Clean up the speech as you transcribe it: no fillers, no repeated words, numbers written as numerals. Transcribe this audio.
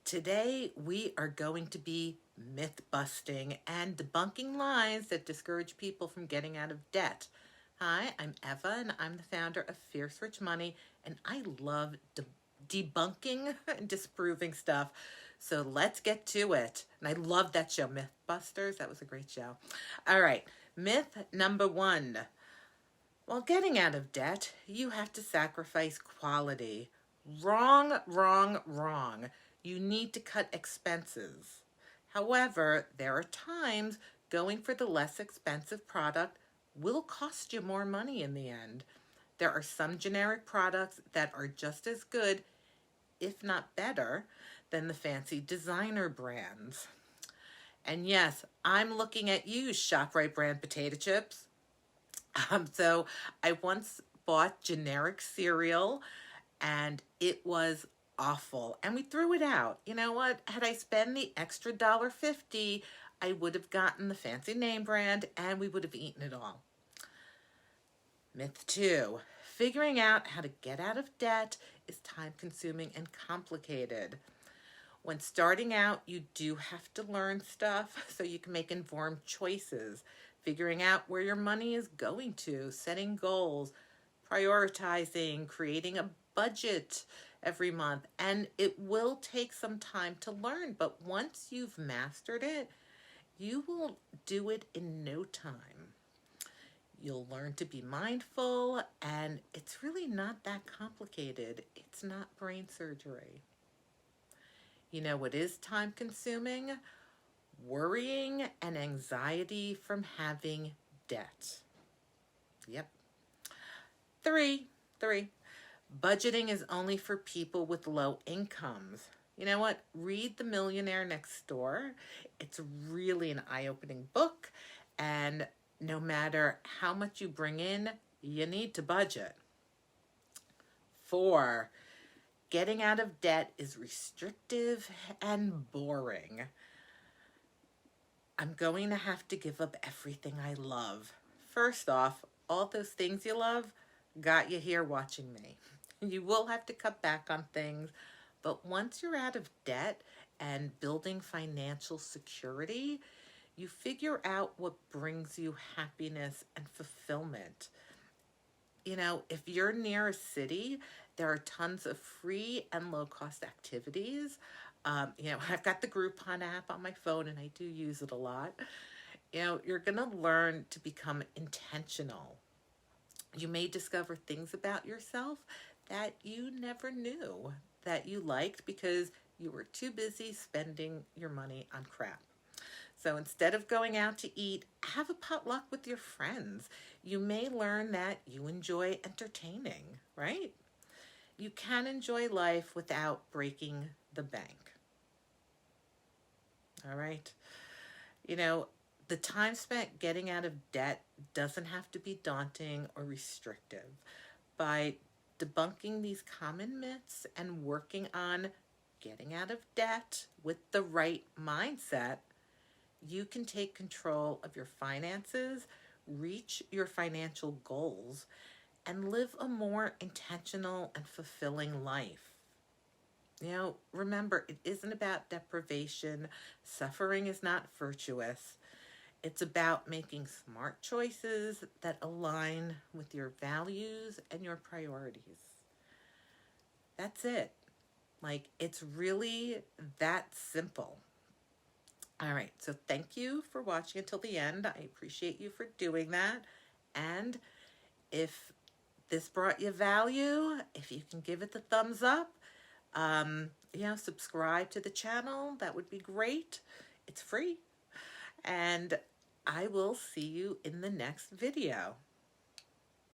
Today we are going to be myth busting and debunking lies that discourage people from getting out of debt. Hi, I'm Eva and I'm the founder of Fierce Rich Money, and I love debunking and disproving stuff. So let's get to it. And I love that show, Mythbusters. That was a great show. All right, myth number one. While getting out of debt, you have to sacrifice quality. Wrong, wrong, wrong. You need to cut expenses. However, there are times going for the less expensive product will cost you more money in the end. There are some generic products that are just as good, if not better, than the fancy designer brands. And yes, I'm looking at you, ShopRite brand potato chips. So I once bought generic cereal and it was awful, and we threw it out. You know what? Had I spent the extra $1.50, I would have gotten the fancy name brand and we would have eaten it all. Myth two, figuring out how to get out of debt is time consuming and complicated. When starting out, you do have to learn stuff so you can make informed choices, figuring out where your money is going to, setting goals, prioritizing, creating a budget every month. And it will take some time to learn, but once you've mastered it, you will do it in no time. You'll learn to be mindful, and it's really not that complicated. It's not brain surgery. You know what is time consuming? Worrying and anxiety from having debt. Yep. Three, budgeting is only for people with low incomes. You know what? Read The Millionaire Next Door. It's really an eye-opening book, and no matter how much you bring in, you need to budget. 4, getting out of debt is restrictive and boring. I'm going to have to give up everything I love. First off, all those things you love got you here watching me. You will have to cut back on things, but once you're out of debt and building financial security, you figure out what brings you happipiness and fulfillment. You know, if you're near a city, there are tons of free and low-cost activities. I've got the Groupon app on my phone and I do use it a lot. You're going to learn to become intentional. You may discover things about yourself that you never knew that you liked because you were too busy spending your money on crap. So instead of going out to eat, have a potluck with your friends. You may learn that you enjoy entertaining, right? You can enjoy life without breaking the bank. All right? The time spent getting out of debt doesn't have to be daunting or restrictive. By debunking these common myths and working on getting out of debt with the right mindset, you can take control of your finances, reach your financial goals, and live a more intentional and fulfilling life. Remember, it isn't about deprivation. Suffering is not virtuous. It's about making smart choices that align with your values and your priorities. That's it. It's really that simple. All right, so thank you for watching until the end. I appreciate you for doing that. And if this brought you value, if you can give it the thumbs up, subscribe to the channel, that would be great. It's free. And I will see you in the next video.